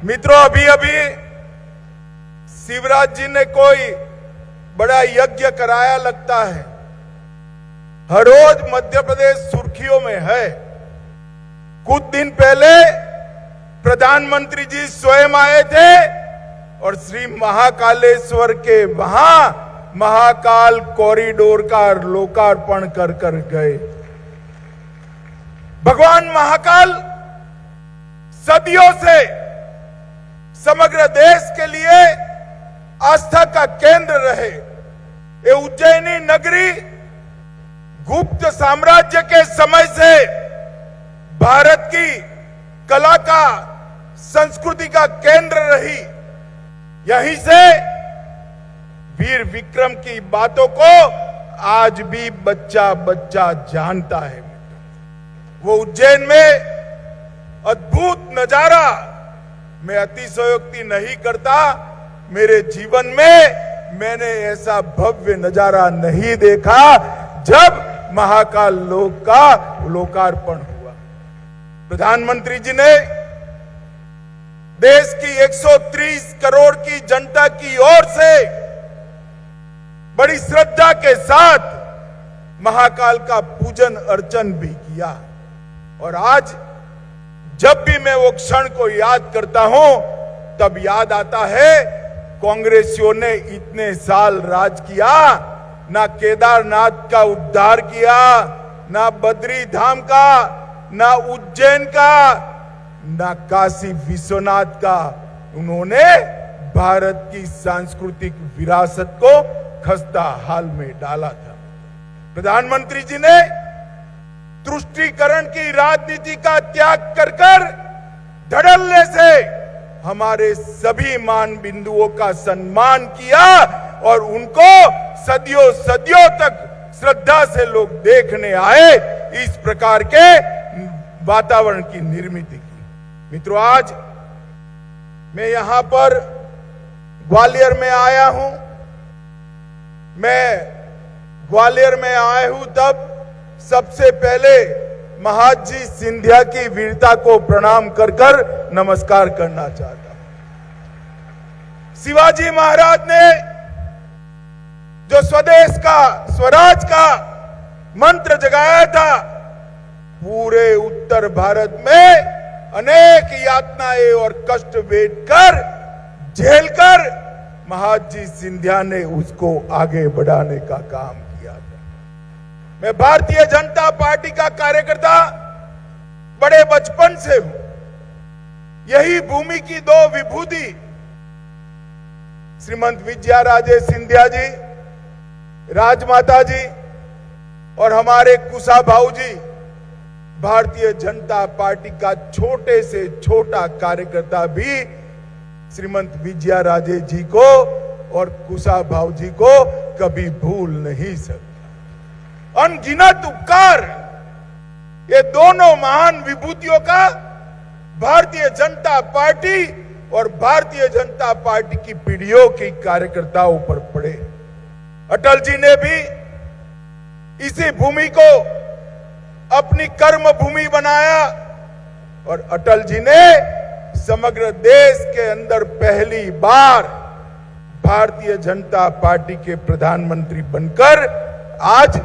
मित्रों, अभी अभी शिवराज जी ने कोई बड़ा यज्ञ कराया लगता है। हर रोज मध्य प्रदेश सुर्खियों में है। कुछ दिन पहले प्रधानमंत्री जी स्वयं आए थे और श्री महाकालेश्वर के वहां महाकाल कॉरिडोर का लोकार्पण कर गए। भगवान महाकाल सदियों से समग्र देश के लिए आस्था का केंद्र रहे। ये उज्जैनी नगरी गुप्त साम्राज्य के समय से भारत की कला का, संस्कृति का केंद्र रही। यहीं से वीर विक्रम की बातों को आज भी बच्चा बच्चा जानता है। वो उज्जैन में अद्भुत नजारा मैं अतिशयोक्ति नहीं करता। मेरे जीवन में मैंने ऐसा भव्य नजारा नहीं देखा जब महाकाल लोक का लोकार्पण हुआ। प्रधानमंत्री जी ने देश की 130 करोड़ की जनता की ओर से बड़ी श्रद्धा के साथ महाकाल का पूजन अर्चन भी किया। और आज जब भी मैं वो क्षण को याद करता हूं तब याद आता है, कांग्रेसियों ने इतने साल राज किया, ना केदारनाथ का उद्धार किया, ना बद्री धाम का, ना उज्जैन का, ना काशी विश्वनाथ का। उन्होंने भारत की सांस्कृतिक विरासत को खस्ता हाल में डाला था। प्रधानमंत्री जी ने तुष्टीकरण की राजनीति का त्याग कर धड़ल्ले से हमारे सभी मान बिंदुओं का सम्मान किया और उनको सदियों सदियों तक श्रद्धा से लोग देखने आए। इस प्रकार के वातावरण की निर्मित की। मित्रों, आज मैं यहां पर ग्वालियर में आया हूं। मैं ग्वालियर में आया हूं तब सबसे पहले महाजी सिंधिया की वीरता को प्रणाम कर नमस्कार करना चाहता हूं। शिवाजी महाराज ने जो स्वदेश का, स्वराज का मंत्र जगाया था, पूरे उत्तर भारत में अनेक यातनाएं और कष्ट वेठकर, झेलकर महाजी सिंधिया ने उसको आगे बढ़ाने का काम किया था। मैं भारतीय जनता पार्टी का कार्यकर्ता बड़े बचपन से हूं। यही भूमि की दो विभूति श्रीमंत विजया राजे सिंधिया जी, राजमाता जी, और हमारे कुशा भाऊ जी, भारतीय जनता पार्टी का छोटे से छोटा कार्यकर्ता भी श्रीमंत विजया राजे जी को और कुशा भाऊ जी को कभी भूल नहीं सकता। अनगिनत उपकार ये दोनों महान विभूतियों का भारतीय जनता पार्टी और भारतीय जनता पार्टी की पीढ़ियों के कार्यकर्ताओं पर पड़े। अटल जी ने भी इसी भूमि को अपनी कर्म भूमि बनाया और अटल जी ने समग्र देश के अंदर पहली बार भारतीय जनता पार्टी के प्रधानमंत्री बनकर आज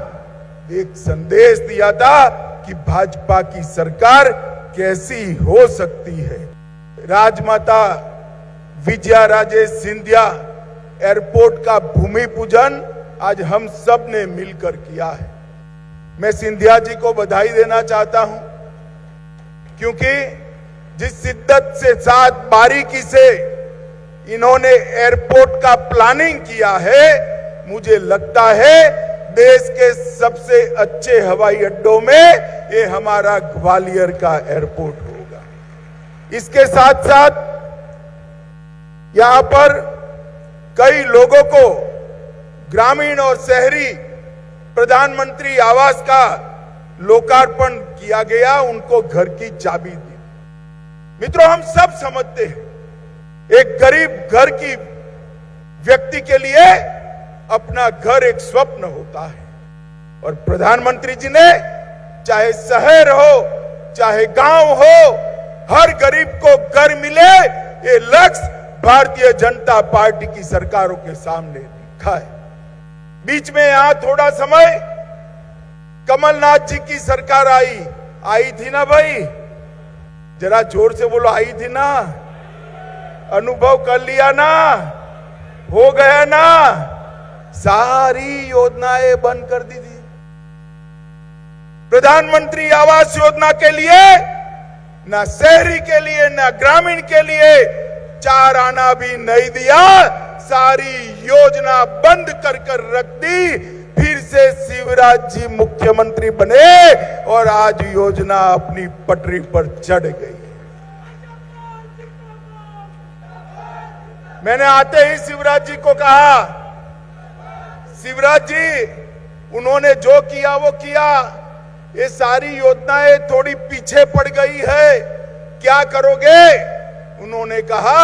एक संदेश दिया था कि भाजपा की सरकार कैसी हो सकती है। राजमाता विजया राजे सिंधिया एयरपोर्ट का भूमि पूजन आज हम सब ने मिलकर किया है। मैं सिंधिया जी को बधाई देना चाहता हूं, क्योंकि जिस शिद्दत से साथ बारीकी से इन्होंने एयरपोर्ट का प्लानिंग किया है, मुझे लगता है देश के सबसे अच्छे हवाई अड्डों में ये हमारा ग्वालियर का एयरपोर्ट होगा। इसके साथ साथ यहां पर कई लोगों को ग्रामीण और शहरी प्रधानमंत्री आवास का लोकार्पण किया गया, उनको घर की चाबी दी। मित्रों, हम सब समझते हैं एक गरीब घर की व्यक्ति के लिए अपना घर एक स्वप्न होता है, और प्रधानमंत्री जी ने चाहे शहर हो चाहे गांव हो, हर गरीब को घर मिले, ये लक्ष्य भारतीय जनता पार्टी की सरकारों के सामने लिखा है। बीच में यहां थोड़ा समय कमलनाथ जी की सरकार आई थी ना भाई, जरा जोर से बोलो, आई थी ना? अनुभव कर लिया ना? हो गया ना? सारी योजनाएं बंद कर दी थी। प्रधानमंत्री आवास योजना के लिए, ना शहरी के लिए, ना ग्रामीण के लिए 4 आना भी नहीं दिया। सारी योजना बंद कर रख दी। फिर से शिवराज जी मुख्यमंत्री बने और आज योजना अपनी पटरी पर चढ़ गई। मैंने आते ही शिवराज जी को कहा, शिवराज जी उन्होंने जो किया वो किया, ये सारी योजनाएं थोड़ी पीछे पड़ गई है, क्या करोगे? उन्होंने कहा,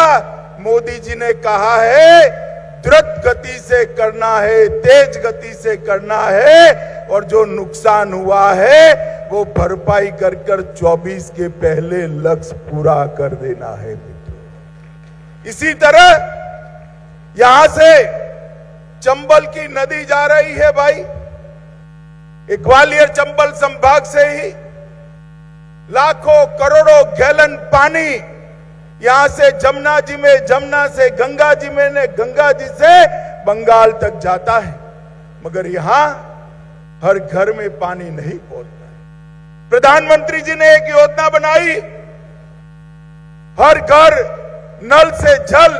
मोदी जी ने कहा है द्रुत गति से करना है, तेज गति से करना है, और जो नुकसान हुआ है वो भरपाई कर 24 के पहले लक्ष्य पूरा कर देना है मित्रों। इसी तरह यहां से चंबल की नदी जा रही है भाई, ग्वालियर चंबल संभाग से ही लाखों करोड़ों गैलन पानी यहां से जमुना जी में, जमुना से गंगा जी में, गंगा जी से बंगाल तक जाता है, मगर यहां हर घर में पानी नहीं पहुंचता। प्रधानमंत्री जी ने एक योजना बनाई, हर घर नल से जल,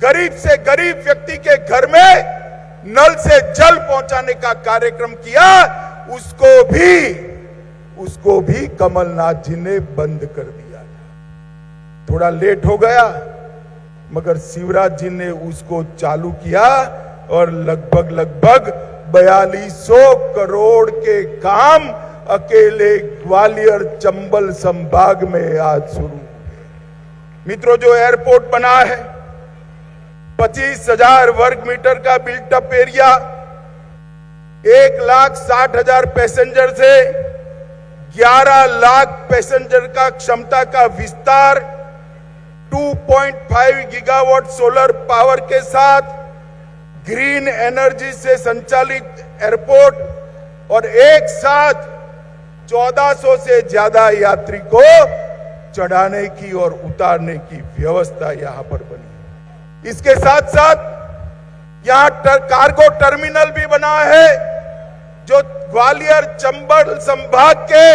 गरीब से गरीब व्यक्ति के घर में नल से जल पहुंचाने का कार्यक्रम किया। उसको भी कमलनाथ जी ने बंद कर दिया। थोड़ा लेट हो गया, मगर शिवराज जी ने उसको चालू किया और लगभग 4200 करोड़ के काम अकेले ग्वालियर चंबल संभाग में आज शुरू हुए। मित्रों, जो एयरपोर्ट बना है, 25,000 वर्ग मीटर का बिल्टअप एरिया, 1,60,000 पैसेंजर से 11 लाख पैसेंजर का क्षमता का विस्तार, 2.5 गीगावाट सोलर पावर के साथ ग्रीन एनर्जी से संचालित एयरपोर्ट और एक साथ 1400 से ज्यादा यात्री को चढ़ाने की और उतारने की व्यवस्था यहां पर बनी है। इसके साथ साथ यहां कार्गो टर्मिनल भी बना है, जो ग्वालियर चंबल संभाग के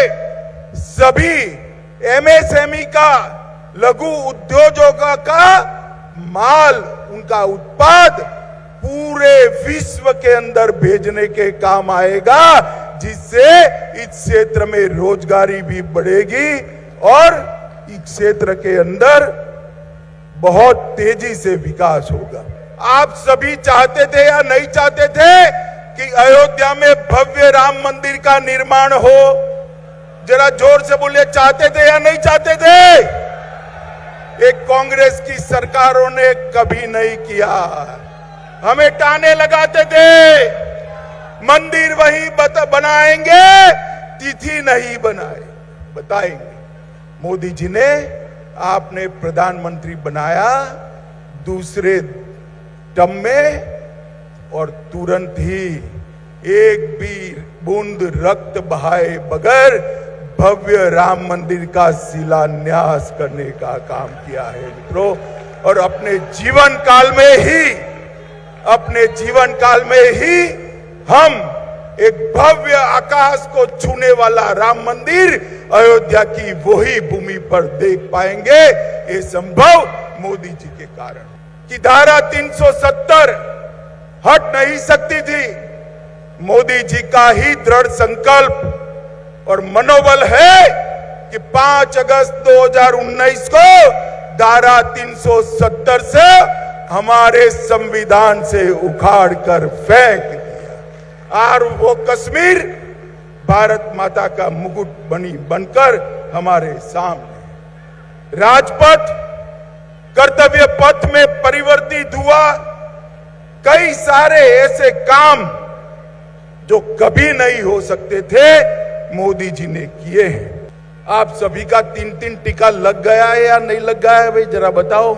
सभी एमएसएमई का, लघु उद्योगों का माल, उनका उत्पाद पूरे विश्व के अंदर भेजने के काम आएगा, जिससे इस क्षेत्र में रोजगारी भी बढ़ेगी और इस क्षेत्र के अंदर बहुत तेजी से विकास होगा। आप सभी चाहते थे या नहीं चाहते थे कि अयोध्या में भव्य राम मंदिर का निर्माण हो? जरा जोर से बोलिए, चाहते थे या नहीं चाहते थे? एक कांग्रेस की सरकारों ने कभी नहीं किया। हमें ताने लगाते थे, मंदिर वही बनाएंगे, तिथि नहीं बताएंगे। मोदी जी ने आपने प्रधानमंत्री बनाया दूसरे टर्म में, और तुरंत ही एक भी बूंद रक्त बहाए बगैर भव्य राम मंदिर का शिलान्यास करने का काम किया है मित्रों। और अपने जीवन काल में ही हम एक भव्य आकाश को छूने वाला राम मंदिर अयोध्या की वही भूमि पर देख पाएंगे। ये संभव मोदी जी के कारण कि धारा 370 हट नहीं सकती थी। मोदी जी का ही दृढ़ संकल्प और मनोबल है कि 5 अगस्त 2019 को धारा 370 से हमारे संविधान से उखाड़ कर फेंक दिया और वो कश्मीर भारत माता का मुकुट बनकर हमारे सामने। राजपथ कर्तव्य पथ में परिवर्तित हुआ। कई सारे ऐसे काम जो कभी नहीं हो सकते थे, मोदी जी ने किए हैं। आप सभी का 3-3 टीका लग गया है या नहीं लग गया है? भाई जरा बताओ,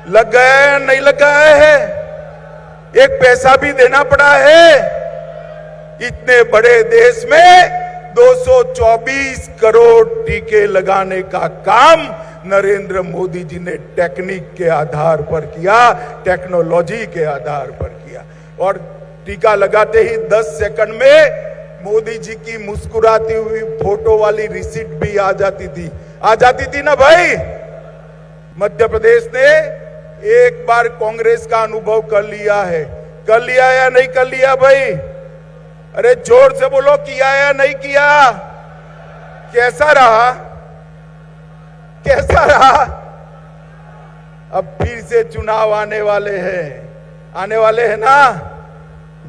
लग गया है या नहीं लग गया है? एक पैसा भी देना पड़ा है? इतने बड़े देश में 224 करोड़ टीके लगाने का काम नरेंद्र मोदी जी ने टेक्निक के आधार पर किया, टेक्नोलॉजी के आधार पर किया। और टीका लगाते ही 10 सेकंड में मोदी जी की मुस्कुराती हुई फोटो वाली रिसीट भी आ जाती थी ना भाई। मध्य प्रदेश ने एक बार कांग्रेस का अनुभव कर लिया या नहीं कर लिया भाई? अरे जोर से बोलो, किया या नहीं किया? कैसा रहा? अब फिर से चुनाव आने वाले हैं ना।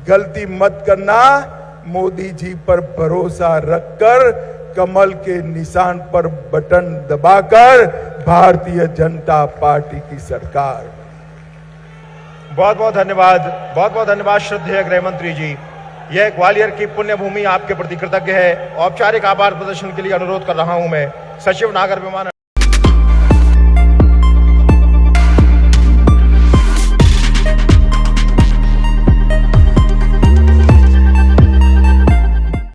गलती मत करना, मोदी जी पर भरोसा रखकर कमल के निशान पर बटन दबाकर भारतीय जनता पार्टी की सरकार। बहुत बहुत धन्यवाद श्रद्धेय गृह मंत्री जी। यह ग्वालियर की पुण्य भूमि आपके प्रति कृतज्ञ है। औपचारिक आभार प्रदर्शन के लिए अनुरोध कर रहा हूं मैं सचिव नागर विमानन